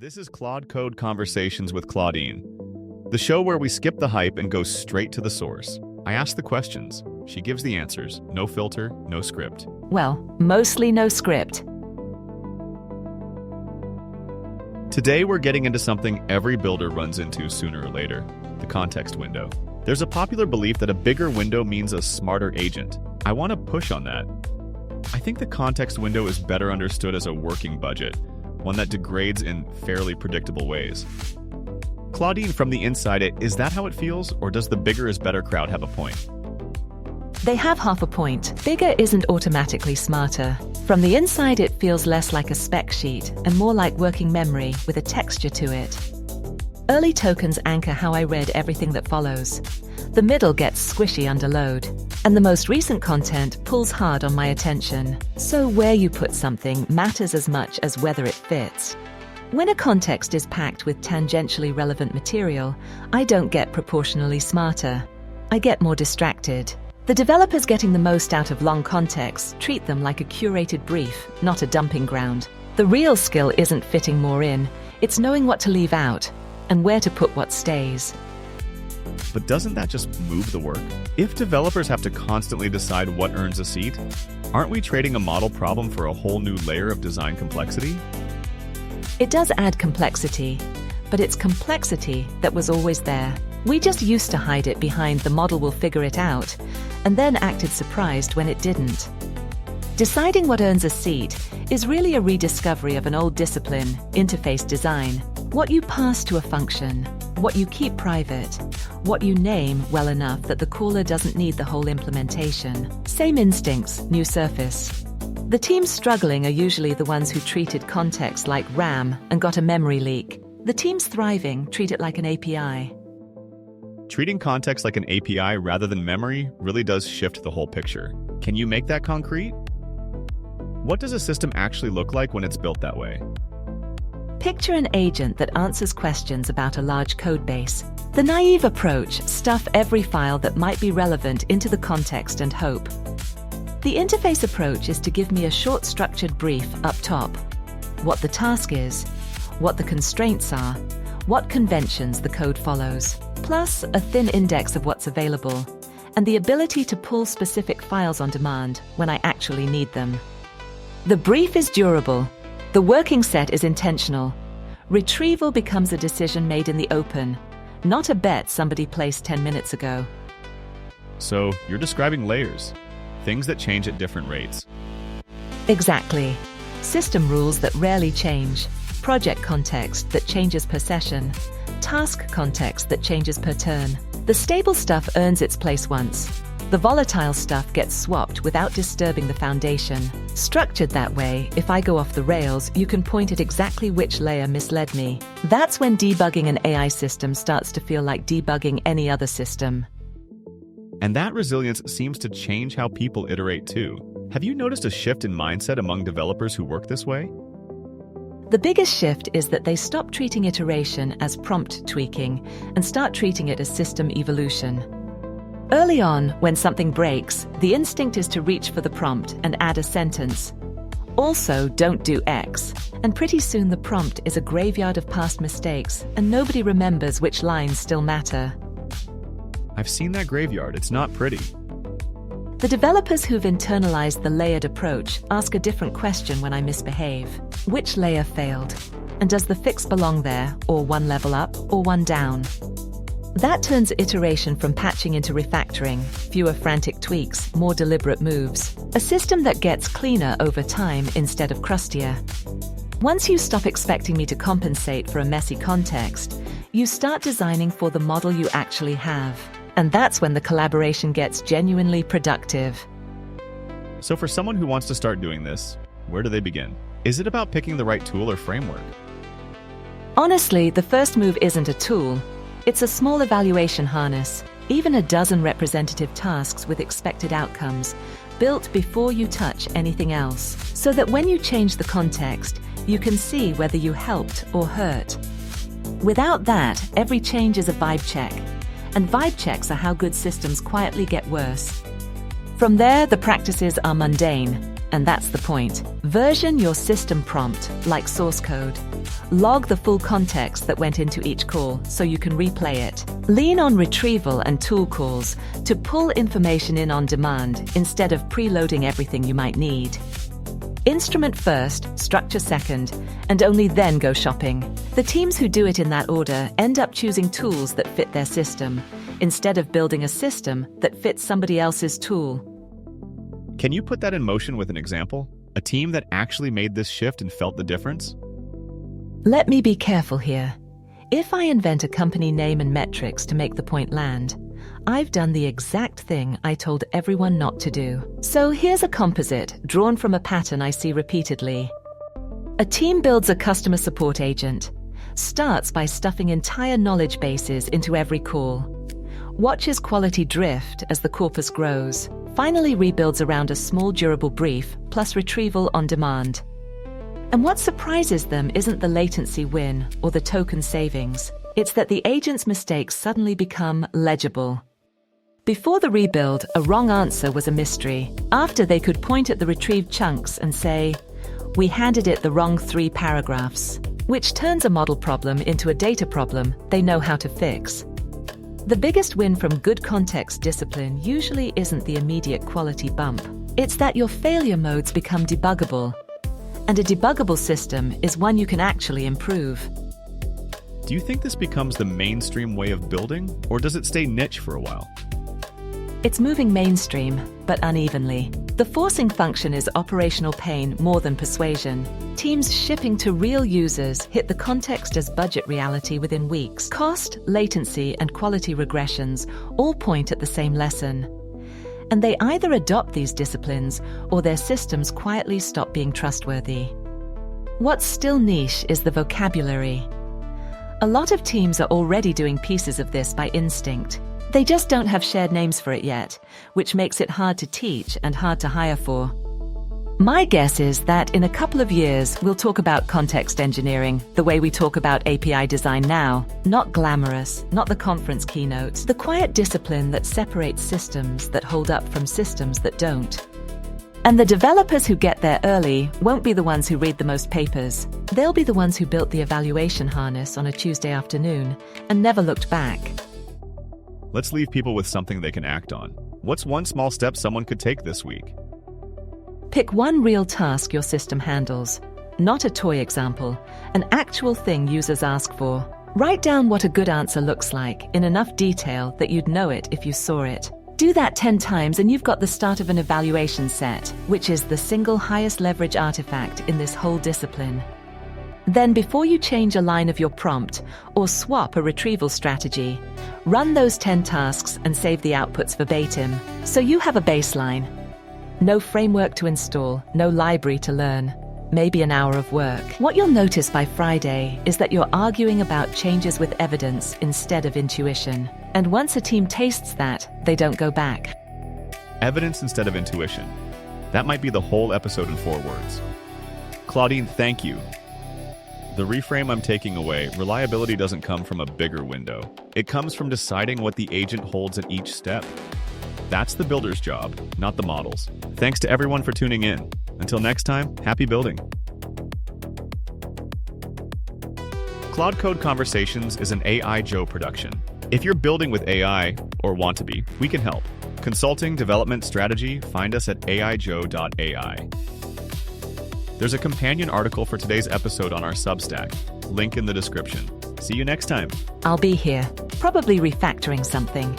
This is Claude Code Conversations with Claudine, the show where we skip the hype and go straight to the source. I ask the questions, she gives the answers, no filter, no script. Well, mostly no script. Today we're getting into something every builder runs into sooner or later, the context window. There's a popular belief that a bigger window means a smarter agent. I want to push on that. I think the context window is better understood as a working budget, one that degrades in fairly predictable ways. Claudine, from the inside, is that how it feels, or does the bigger is better crowd have a point? They have half a point. Bigger isn't automatically smarter. From the inside, it feels less like a spec sheet and more like working memory with a texture to it. Early tokens anchor how I read everything that follows. The middle gets squishy under load, and the most recent content pulls hard on my attention. So where you put something matters as much as whether it fits. When a context is packed with tangentially relevant material, I don't get proportionally smarter. I get more distracted. The developers getting the most out of long contexts treat them like a curated brief, not a dumping ground. The real skill isn't fitting more in, it's knowing what to leave out and where to put what stays. But doesn't that just move the work? If developers have to constantly decide what earns a seat, aren't we trading a model problem for a whole new layer of design complexity? It does add complexity, but it's complexity that was always there. We just used to hide it behind the model will figure it out, and then acted surprised when it didn't. Deciding what earns a seat is really a rediscovery of an old discipline, interface design. What you pass to a function, what you keep private, what you name well enough that the caller doesn't need the whole implementation. Same instincts, new surface. The teams struggling are usually the ones who treated context like RAM and got a memory leak. The teams thriving treat it like an API. Treating context like an API rather than memory really does shift the whole picture. Can you make that concrete? What does a system actually look like when it's built that way? Picture an agent that answers questions about a large code base. The naive approach: stuff every file that might be relevant into the context and hope. The interface approach is to give me a short structured brief up top. What the task is, what the constraints are, what conventions the code follows, plus a thin index of what's available, and the ability to pull specific files on demand when I actually need them. The brief is durable. The working set is intentional. Retrieval becomes a decision made in the open, not a bet somebody placed 10 minutes ago. So you're describing layers, things that change at different rates. Exactly. System rules that rarely change. Project context that changes per session. Task context that changes per turn. The stable stuff earns its place once. The volatile stuff gets swapped without disturbing the foundation. Structured that way, if I go off the rails, you can point at exactly which layer misled me. That's when debugging an AI system starts to feel like debugging any other system. And that resilience seems to change how people iterate too. Have you noticed a shift in mindset among developers who work this way? The biggest shift is that they stop treating iteration as prompt tweaking and start treating it as system evolution. Early on, when something breaks, the instinct is to reach for the prompt and add a sentence. Also, don't do X. And pretty soon the prompt is a graveyard of past mistakes, and nobody remembers which lines still matter. I've seen that graveyard, it's not pretty. The developers who've internalized the layered approach ask a different question when I misbehave. Which layer failed? And does the fix belong there, or one level up, or one down? That turns iteration from patching into refactoring, fewer frantic tweaks, more deliberate moves. A system that gets cleaner over time instead of crustier. Once you stop expecting me to compensate for a messy context, you start designing for the model you actually have. And that's when the collaboration gets genuinely productive. So for someone who wants to start doing this, where do they begin? Is it about picking the right tool or framework? Honestly, the first move isn't a tool. It's a small evaluation harness, even a dozen representative tasks with expected outcomes, built before you touch anything else, so that when you change the context, you can see whether you helped or hurt. Without that, every change is a vibe check, and vibe checks are how good systems quietly get worse. From there, the practices are mundane, and that's the point. Version your system prompt like source code. Log the full context that went into each call so you can replay it. Lean on retrieval and tool calls to pull information in on demand instead of preloading everything you might need. Instrument first, structure second, and only then go shopping. The teams who do it in that order end up choosing tools that fit their system, instead of building a system that fits somebody else's tool. Can you put that in motion with an example? A team that actually made this shift and felt the difference? Let me be careful here. If I invent a company name and metrics to make the point land, I've done the exact thing I told everyone not to do. So here's a composite drawn from a pattern I see repeatedly. A team builds a customer support agent, starts by stuffing entire knowledge bases into every call, watches quality drift as the corpus grows, finally rebuilds around a small durable brief plus retrieval on demand. And what surprises them isn't the latency win or the token savings. It's that the agent's mistakes suddenly become legible. Before the rebuild, a wrong answer was a mystery. After, they could point at the retrieved chunks and say, "We handed it the wrong 3 paragraphs," which turns a model problem into a data problem they know how to fix. The biggest win from good context discipline usually isn't the immediate quality bump. It's that your failure modes become debuggable. And a debuggable system is one you can actually improve. Do you think this becomes the mainstream way of building, or does it stay niche for a while? It's moving mainstream, but unevenly. The forcing function is operational pain more than persuasion. Teams shipping to real users hit the context as budget reality within weeks. Cost, latency, and quality regressions all point at the same lesson. And they either adopt these disciplines or their systems quietly stop being trustworthy. What's still niche is the vocabulary. A lot of teams are already doing pieces of this by instinct. They just don't have shared names for it yet, which makes it hard to teach and hard to hire for. My guess is that in a couple of years, we'll talk about context engineering the way we talk about API design now. Not glamorous, not the conference keynote, the quiet discipline that separates systems that hold up from systems that don't. And the developers who get there early won't be the ones who read the most papers. They'll be the ones who built the evaluation harness on a Tuesday afternoon and never looked back. Let's leave people with something they can act on. What's one small step someone could take this week? Pick one real task your system handles. Not a toy example, an actual thing users ask for. Write down what a good answer looks like in enough detail that you'd know it if you saw it. Do that 10 times and you've got the start of an evaluation set, which is the single highest leverage artifact in this whole discipline. Then before you change a line of your prompt or swap a retrieval strategy, run those 10 tasks and save the outputs verbatim, so you have a baseline. No framework to install, no library to learn, maybe an hour of work. What you'll notice by Friday is that you're arguing about changes with evidence instead of intuition. And once a team tastes that, they don't go back. Evidence instead of intuition. That might be the whole episode in 4 words. Claudine, thank you. The reframe I'm taking away, reliability doesn't come from a bigger window. It comes from deciding what the agent holds at each step. That's the builder's job, not the model's. Thanks to everyone for tuning in. Until next time, happy building. Cloud Code Conversations is an AI Joe production. If you're building with AI, or want to be, we can help. Consulting, development, strategy, find us at aijoe.ai. There's a companion article for today's episode on our Substack. Link in the description. See you next time. I'll be here, probably refactoring something.